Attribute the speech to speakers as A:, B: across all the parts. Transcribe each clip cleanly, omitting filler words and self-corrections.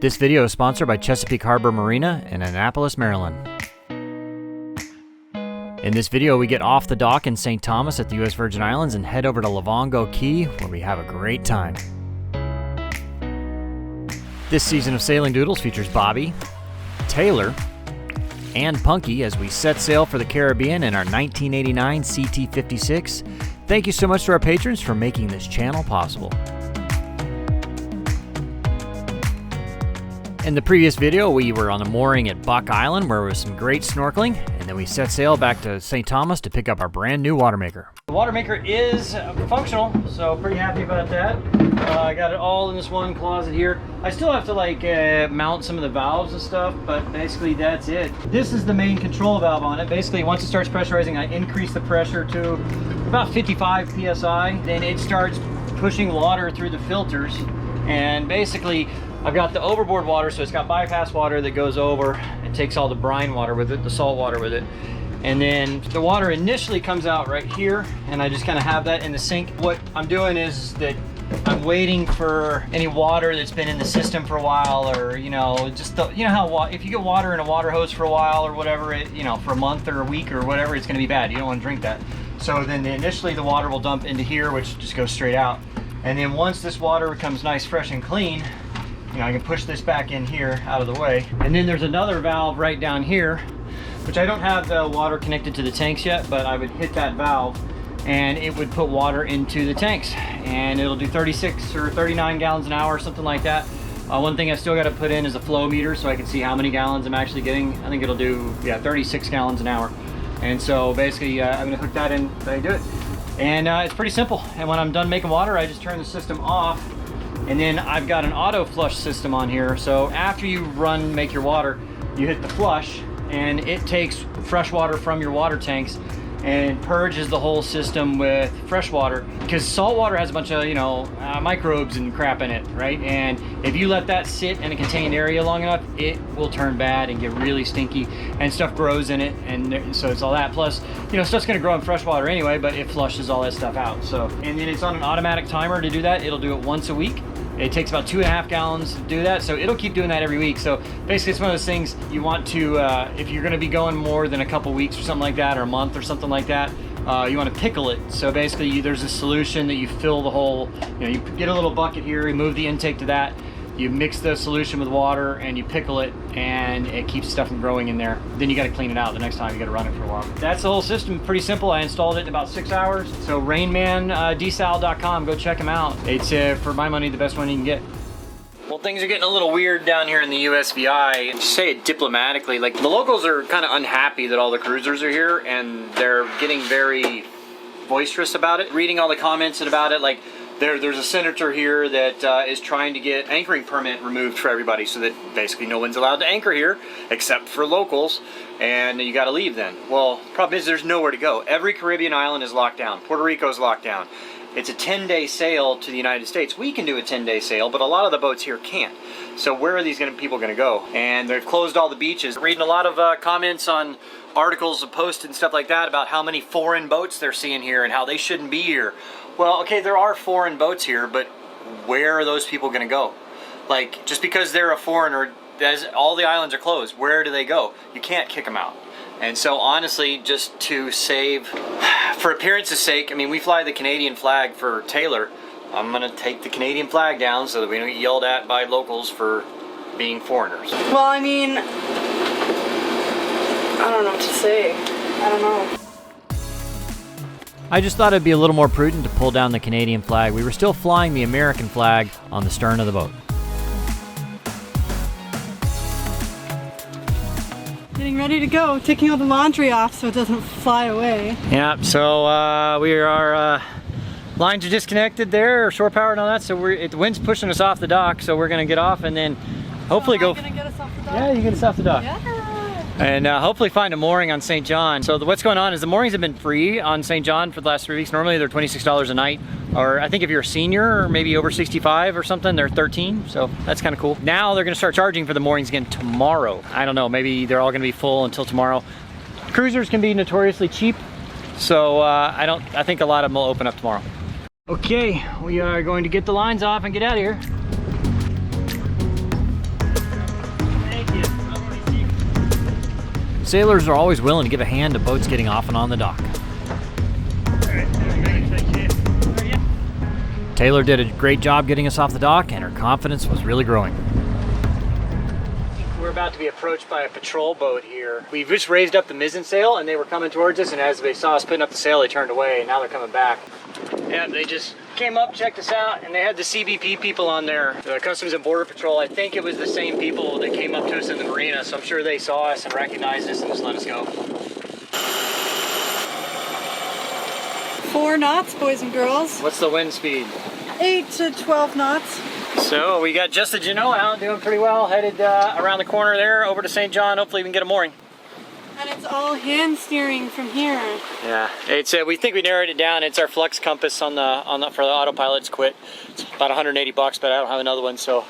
A: This video is sponsored by Chesapeake Harbor Marina in Annapolis, Maryland. In this video, we get off the dock in St. Thomas at the U.S. Virgin Islands and head over to Lovango Cay, where we have a great time. This season of Sailing Doodles features Bobby, Taylor, and Punky as we set sail for the Caribbean in our 1989 CT56. Thank you so much to our patrons for making this channel possible. In the previous video, we were on the mooring at Buck Island where there was some great snorkeling, and then we set sail back to St. Thomas to pick up our brand new water maker. The water maker is functional, so pretty happy about that. I got it all in this one closet here. I still have to mount some of the valves and stuff, but basically that's it. This is the main control valve on it. Basically, once it starts pressurizing, I increase the pressure to about 55 psi. Then it starts pushing water through the filters, and basically I've got the overboard water, so it's got bypass water that goes over and takes all the brine water with it, the salt water with it. And then the water initially comes out right here, and I just kind of have that in the sink. What I'm doing is that I'm waiting for any water that's been in the system for a while, or just how if you get water in a water hose for a while or whatever, for a month or a week or whatever, it's going to be bad. You don't want to drink that. So then initially the water will dump into here, which just goes straight out. And then once this water becomes nice, fresh, and clean, I can push this back in here out of the way. And then there's another valve right down here, which I don't have the water connected to the tanks yet, but I would hit that valve and it would put water into the tanks, and it'll do 36 or 39 gallons an hour, something like that. One thing I still got to put in is a flow meter so I can see how many gallons I'm actually getting. I think it'll do 36 gallons an hour. And so basically I'm going to hook that in so I do it. And it's pretty simple. And when I'm done making water, I just turn the system off. And then I've got an auto flush system on here. So after you make your water, you hit the flush and it takes fresh water from your water tanks and purges the whole system with fresh water, because salt water has a bunch of microbes and crap in it, right? And if you let that sit in a contained area long enough, it will turn bad and get really stinky, and stuff grows in it, and so it's all that. Plus, stuff's gonna grow in fresh water anyway, but it flushes all that stuff out. So, and then it's on an automatic timer to do that. It'll do it once a week. It takes about 2.5 gallons to do that, so it'll keep doing that every week. So basically it's one of those things you want to, if you're gonna be going more than a couple weeks or something like that, or a month or something like that, you wanna pickle it. So basically there's a solution that you fill the whole, you get a little bucket here, you move the intake to that, you mix the solution with water and you pickle it, and it keeps stuff from growing in there. Then you gotta clean it out the next time, you gotta run it for a while. That's the whole system, pretty simple. I installed it in about 6 hours. So rainmandesal.com, go check them out. It's, for my money, the best one you can get. Well, things are getting a little weird down here in the USVI. To say it diplomatically, the locals are kind of unhappy that all the cruisers are here, and they're getting very boisterous about it. Reading all the comments about it, there's a senator here that is trying to get anchoring permit removed for everybody, so that basically no one's allowed to anchor here except for locals, and you got to leave then. Well, problem is there's nowhere to go. Every Caribbean island is locked down. Puerto Rico's locked down. It's a 10-day sail to the United States. We can do a 10-day sail, but a lot of the boats here can't. So where are these people going to go? And they've closed all the beaches. Reading a lot of comments on articles posted and stuff like that about how many foreign boats they're seeing here and how they shouldn't be here. Well, okay, there are foreign boats here, but where are those people going to go? Just because they're a foreigner, all the islands are closed. Where do they go? You can't kick them out. And so honestly, just to save, for appearance's sake, we fly the Canadian flag for Taylor. I'm going to take the Canadian flag down so that we don't get yelled at by locals for being foreigners.
B: Well, I don't know what to say. I don't know.
A: I just thought it'd be a little more prudent to pull down the Canadian flag. We were still flying the American flag on the stern of the boat.
B: Getting ready to go, taking all the laundry off so it doesn't fly away.
A: Yeah, so our lines are disconnected there, shore power and all that, so the wind's pushing us off the dock, so we're gonna get off and then hopefully
B: Am I gonna get us off the dock?
A: Yeah, you get us off the dock.
B: Yeah.
A: And hopefully find a mooring on St. John. So what's going on is the moorings have been free on St. John for the last 3 weeks. Normally they're $26 a night, or I think if you're a senior or maybe over 65 or something, they're 13. So that's kind of cool. Now they're gonna start charging for the moorings again tomorrow. I don't know, maybe they're all gonna be full until tomorrow. Cruisers can be notoriously cheap, so I think a lot of them will open up tomorrow. Okay, we are going to get the lines off and get out of here. Sailors are always willing to give a hand to boats getting off and on the dock. Taylor did a great job getting us off the dock, and her confidence was really growing. We're about to be approached by a patrol boat here. We just raised up the mizzen sail, and they were coming towards us, and as they saw us putting up the sail, they turned away, and now they're coming back. Yeah, they just came up, checked us out, and they had the CBP people on there, the Customs and Border Patrol. I think it was the same people that came up to us in the marina, so I'm sure they saw us and recognized us and just let us go.
B: 4 knots, boys and girls.
A: What's the wind speed?
B: 8 to 12 knots.
A: So we got just the Genoa out, doing pretty well, headed around the corner there over to St. John. Hopefully we can get a mooring.
B: And it's all hand steering from here.
A: Yeah, it's we think we narrowed it down. It's our flux compass on the for the autopilot. It's quit. It's about 180 bucks, but I don't have another one, so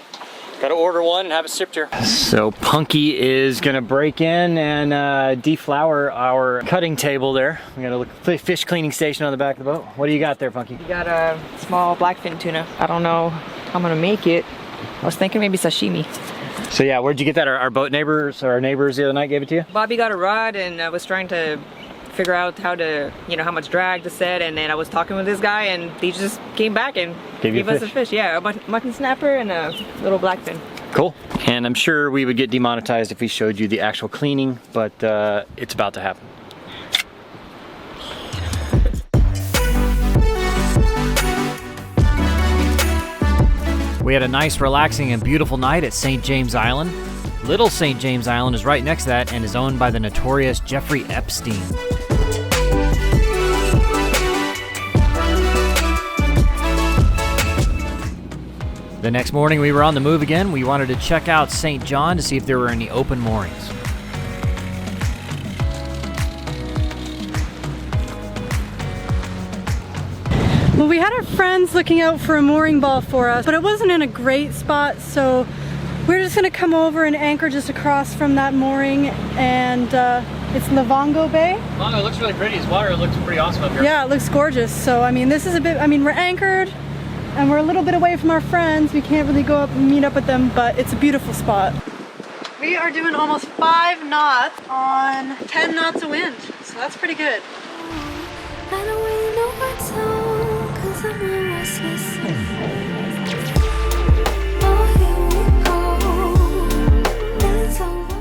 A: got to order one and have it shipped here. So Punky is gonna break in and deflower our cutting table there. We got a fish cleaning station on the back of the boat. What do you got there, Punky?
C: We got a small blackfin tuna. I don't know how I'm gonna make it. I was thinking maybe sashimi.
A: So yeah, where'd you get that? Our boat neighbors, or our neighbors the other night gave it to you?
C: Bobby got a rod and I was trying to figure out how to, how much drag to set, and then I was talking with this guy and he just came back and gave us a fish. Yeah, a mutton snapper and a little blackfin. Cool.
A: And I'm sure we would get demonetized if we showed you the actual cleaning, but it's about to happen. We had a nice, relaxing, and beautiful night at St. James Island. Little St. James Island is right next to that and is owned by the notorious Jeffrey Epstein. The next morning we were on the move again. We wanted to check out St. John to see if there were any open moorings.
B: Well, we had our friends looking out for a mooring ball for us, but it wasn't in a great spot, so we're just gonna come over and anchor just across from that mooring, and it's Lovango Bay.
A: Lovango looks really pretty. His water looks pretty awesome up here.
B: Yeah, it looks gorgeous. So, I mean, this is a bit, we're anchored, and we're a little bit away from our friends. We can't really go up and meet up with them, but it's a beautiful spot. We are doing almost 5 knots on 10 knots of wind, so that's pretty good.
D: I don't really know what's on, 'cause I'm a restless.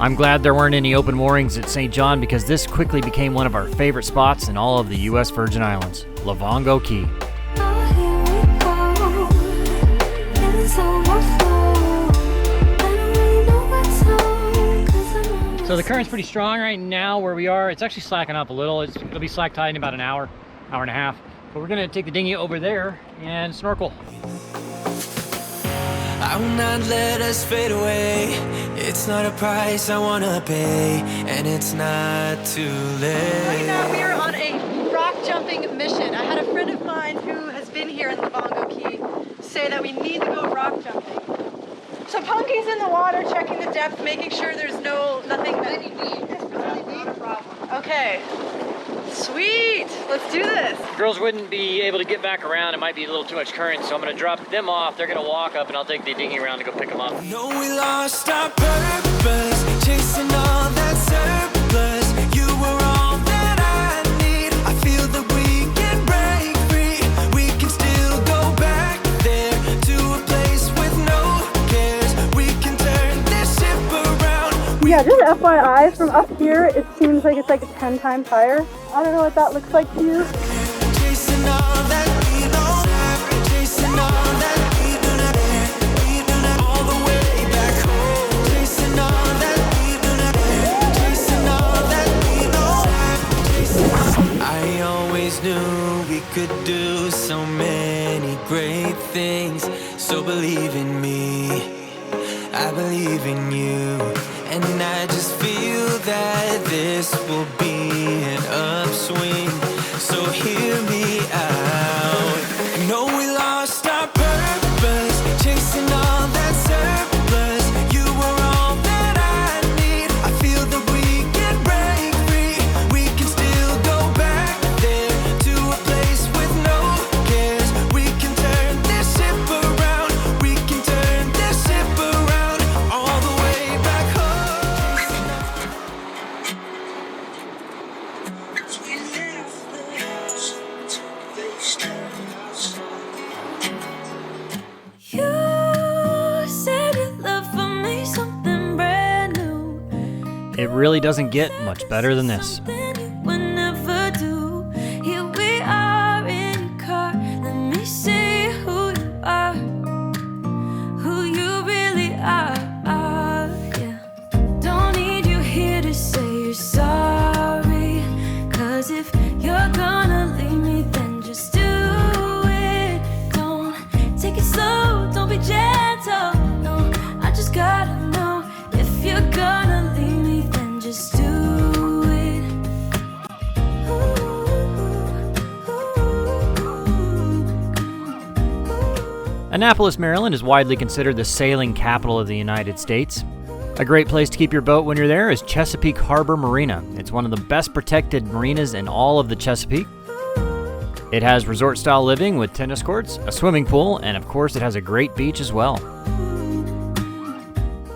A: I'm glad there weren't any open moorings at St. John because this quickly became one of our favorite spots in all of the U.S. Virgin Islands, Lovango Cay. So the current's pretty strong right now where we are. It's actually slacking up a little. It'll be slack tide in about an hour and a half. But we're gonna take the dinghy over there and snorkel.
E: I will not let us fade away. It's not a price I wanna pay, and it's not too late.
B: Right now we are on a rock jumping mission. I had a friend of mine who has been here in Lovango Cay say that we need to go rock jumping. So Punky's in the water checking the depth, making sure there's nothing that you need. Not a problem. Okay. Sweet! Let's do this!
A: Girls wouldn't be able to get back around. It might be a little too much current, so I'm gonna drop them off. They're gonna walk up and I'll take the dinghy around to go pick them up.
E: No, we lost our purpose, chasing all that surplus. You were all that I need. I feel that we can break free. We can still go back there to a place with no cares. We can turn this ship around.
B: Yeah, just FYI, from up here it seems like it's like 10 times higher. I don't know what that looks like to you.
E: Chasing all that we know, chasing all that we do not, all the way back home. Chasing all that we do not, chasing all that we know. I always knew we could do so many great things. So believe in me, I believe in you, and I just feel that this will be an upswing. So hear me out. I know we lost our purpose, chasing all that surplus. You were all that I need. I feel that we can break free. We can still go back there to a place with no cares. We can turn this ship around. We can turn this ship around all the way back home.
A: It really doesn't get much better than this.
D: Whenever do, here we are in your car. Let me see who you are, who you really are. Yeah. Don't need you here to say you're sorry, 'cause if you're gonna leave me, then just do it. Don't take it slow, don't be gentle. No, I just gotta know, if you're gonna leave me, then just do it.
A: Annapolis, Maryland is widely considered the sailing capital of the United States. A great place to keep your boat when you're there is Chesapeake Harbor Marina. It's one of the best protected marinas in all of the Chesapeake. It has resort-style living with tennis courts, a swimming pool, and of course it has a great beach as well.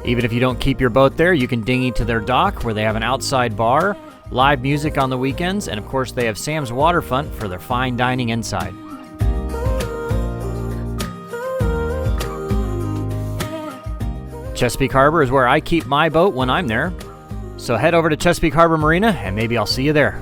A: Even if you don't keep your boat there, you can dinghy to their dock where they have an outside bar, live music on the weekends, and of course they have Sam's Waterfront for their fine dining inside. Chesapeake Harbor is where I keep my boat when I'm there. So head over to Chesapeake Harbor Marina and maybe I'll see you there.